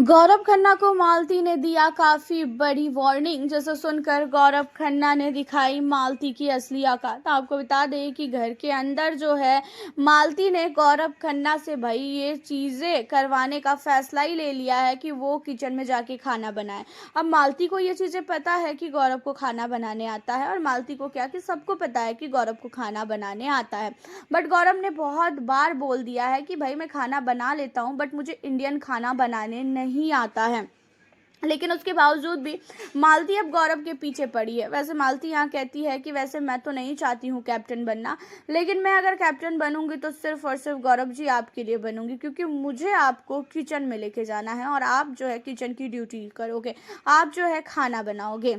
गौरव खन्ना को मालती ने दिया काफी बड़ी वार्निंग। जिसे सुनकर गौरव खन्ना ने दिखाई मालती की असली औकात। आपको बता दें कि घर के अंदर जो है मालती ने गौरव खन्ना से भाई ये चीजें करवाने का फैसला ही ले लिया है कि वो किचन में जाके खाना बनाए। अब मालती को ये चीजें पता है कि गौरव को खाना बनाने आता है, और मालती को क्या कि सबको पता है कि गौरव को खाना बनाने आता है। बट गौरव ने बहुत बार बोल दिया है कि भाई मैं खाना बना लेता हूँ, बट मुझे इंडियन खाना बनाने नहीं आता है। लेकिन उसके बावजूद भी मालती अब गौरव के पीछे पड़ी है। वैसे मालती यहाँ कहती है कि वैसे मैं तो नहीं चाहती हूँ कैप्टन बनना, लेकिन मैं अगर कैप्टन बनूंगी तो सिर्फ और सिर्फ गौरव जी आपके लिए बनूंगी, क्योंकि मुझे आपको किचन में लेके जाना है और आप जो है किचन की ड्यूटी करोगे, आप जो है खाना बनाओगे।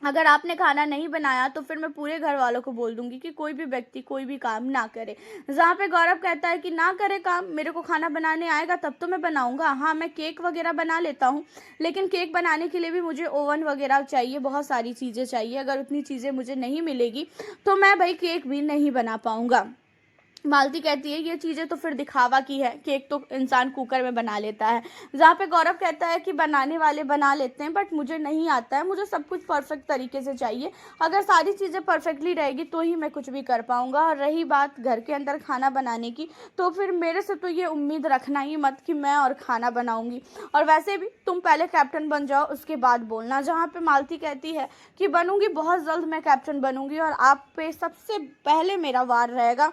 अगर आपने खाना नहीं बनाया तो फिर मैं पूरे घर वालों को बोल दूंगी कि कोई भी व्यक्ति कोई भी काम ना करे। जहाँ पे गौरव कहता है कि ना करे काम, मेरे को खाना बनाने आएगा तब तो मैं बनाऊंगा। हाँ, मैं केक वगैरह बना लेता हूँ, लेकिन केक बनाने के लिए भी मुझे ओवन वगैरह चाहिए, बहुत सारी चीज़ें चाहिए। अगर उतनी चीज़ें मुझे नहीं मिलेगी तो मैं भाई केक भी नहीं बना पाऊंगा। मालती कहती है ये चीज़ें तो फिर दिखावा की है, केक तो इंसान कुकर में बना लेता है। जहाँ पे गौरव कहता है कि बनाने वाले बना लेते हैं, बट मुझे नहीं आता है, मुझे सब कुछ परफेक्ट तरीके से चाहिए। अगर सारी चीज़ें परफेक्टली रहेगी तो ही मैं कुछ भी कर पाऊँगा। और रही बात घर के अंदर खाना बनाने की, तो फिर मेरे से तो ये उम्मीद रखना ही मत कि मैं और खाना बनाऊँगी। और वैसे भी तुम पहले कैप्टन बन जाओ, उसके बाद बोलना। जहाँ पे मालती कहती है कि बनूंगी, बहुत जल्द मैं कैप्टन बनूंगी और आप पे सबसे पहले मेरा वार रहेगा,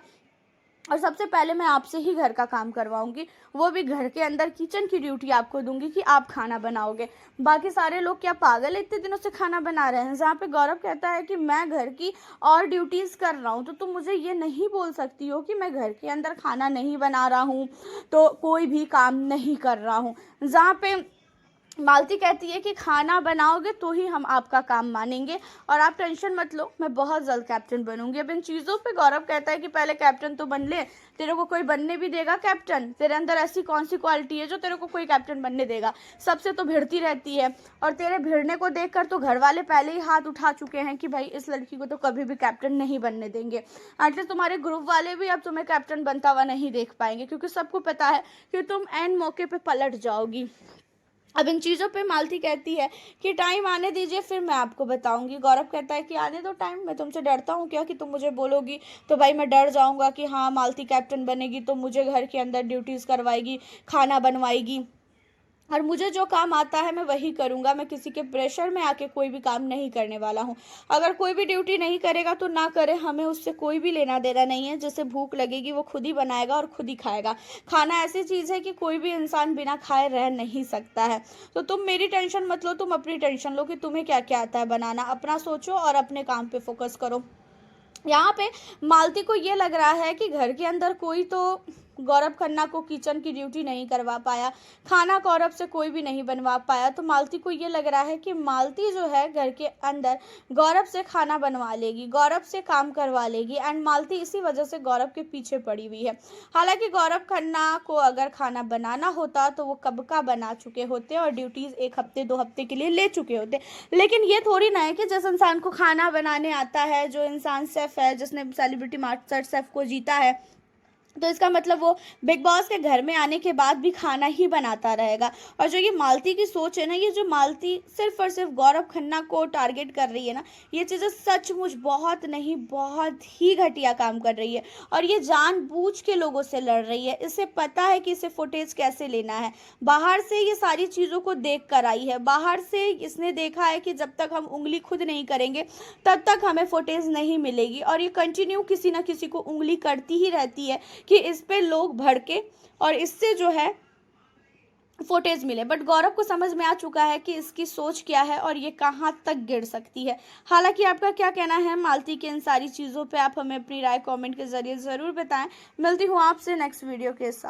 और सबसे पहले मैं आपसे ही घर का काम करवाऊंगी, वो भी घर के अंदर किचन की ड्यूटी आपको दूंगी कि आप खाना बनाओगे। बाकी सारे लोग क्या पागल इतने दिनों से खाना बना रहे हैं। जहाँ पे गौरव कहता है कि मैं घर की और ड्यूटीज़ कर रहा हूँ, तो तुम मुझे ये नहीं बोल सकती हो कि मैं घर के अंदर खाना नहीं बना रहा हूँ तो कोई भी काम नहीं कर रहा हूँ। जहाँ पे मालती कहती है कि खाना बनाओगे तो ही हम आपका काम मानेंगे, और आप टेंशन मत लो, मैं बहुत जल्द कैप्टन बनूंगी। अब इन चीज़ों पे गौरव कहता है कि पहले कैप्टन तो बन ले, तेरे को कोई बनने भी देगा कैप्टन? तेरे अंदर ऐसी कौन सी क्वालिटी है जो तेरे को कोई कैप्टन बनने देगा? सबसे तो भिड़ती रहती है, और तेरे भिड़ने को देखकर तो घर वाले पहले ही हाथ उठा चुके हैं कि भाई इस लड़की को तो कभी भी कैप्टन नहीं बनने देंगे। एटलीस्ट तुम्हारे ग्रुप वाले भी अब तुम्हें कैप्टन बनता हुआ नहीं देख पाएंगे, क्योंकि सबको पता है कि तुम एंड मौके पे पलट जाओगी। अब इन चीज़ों पे मालती कहती है कि टाइम आने दीजिए, फिर मैं आपको बताऊंगी। गौरव कहता है कि आने दो टाइम, मैं तुमसे डरता हूँ क्या कि तुम मुझे बोलोगी तो भाई मैं डर जाऊंगा कि हाँ मालती कैप्टन बनेगी तो मुझे घर के अंदर ड्यूटीज़ करवाएगी, खाना बनवाएगी, और मुझे जो काम आता है मैं वही करूँगा। मैं किसी के प्रेशर में आके कोई भी काम नहीं करने वाला हूँ। अगर कोई भी ड्यूटी नहीं करेगा तो ना करे, हमें उससे कोई भी लेना देना नहीं है। जिसे भूख लगेगी वो खुद ही बनाएगा और खुद ही खाएगा। खाना ऐसी चीज़ है कि कोई भी इंसान बिना खाए रह नहीं सकता है। तो तुम मेरी टेंशन मत लो, तुम अपनी टेंशन लो कि तुम्हें क्या क्या आता है बनाना। अपना सोचो और अपने काम पे फोकस करो। यहाँ पे मालती को ये लग रहा है कि घर के अंदर कोई तो गौरव खन्ना को किचन की ड्यूटी नहीं करवा पाया, खाना गौरव से कोई भी नहीं बनवा पाया, तो मालती को ये लग रहा है कि मालती जो है घर के अंदर गौरव से खाना बनवा लेगी, गौरव से काम करवा लेगी, एंड मालती इसी वजह से गौरव के पीछे पड़ी हुई है। हालांकि गौरव खन्ना को अगर खाना बनाना होता तो वो कब का बना चुके होते और ड्यूटीज़ 1 हफ्ते 2 हफ्ते के लिए ले चुके होते। लेकिन ये थोड़ी ना है कि जिस इंसान को खाना बनाने आता है, जो इंसान शेफ़ है, जिसने सेलिब्रिटी मास्टर शेफ़ को जीता है, तो इसका मतलब वो बिग बॉस के घर में आने के बाद भी खाना ही बनाता रहेगा। और जो ये मालती की सोच है ना, ये जो मालती सिर्फ और सिर्फ गौरव खन्ना को टारगेट कर रही है ना, ये चीज़ें सचमुच बहुत नहीं बहुत ही घटिया काम कर रही है। और ये जानबूझ के लोगों से लड़ रही है। इसे पता है कि इसे फुटेज कैसे लेना है। बाहर से ये सारी चीज़ों को देख कर आई है। बाहर से इसने देखा है कि जब तक हम उंगली खुद नहीं करेंगे तब तक हमें फुटेज नहीं मिलेगी, और ये कंटिन्यू किसी ना किसी को उंगली करती ही रहती है कि इस पे लोग भड़के और इससे जो है फुटेज मिले। बट गौरव को समझ में आ चुका है कि इसकी सोच क्या है और ये कहाँ तक गिर सकती है। हालांकि आपका क्या कहना है मालती के इन सारी चीज़ों पे, आप हमें अपनी राय कमेंट के जरिए ज़रूर बताएं। मिलती हूँ आपसे नेक्स्ट वीडियो के साथ।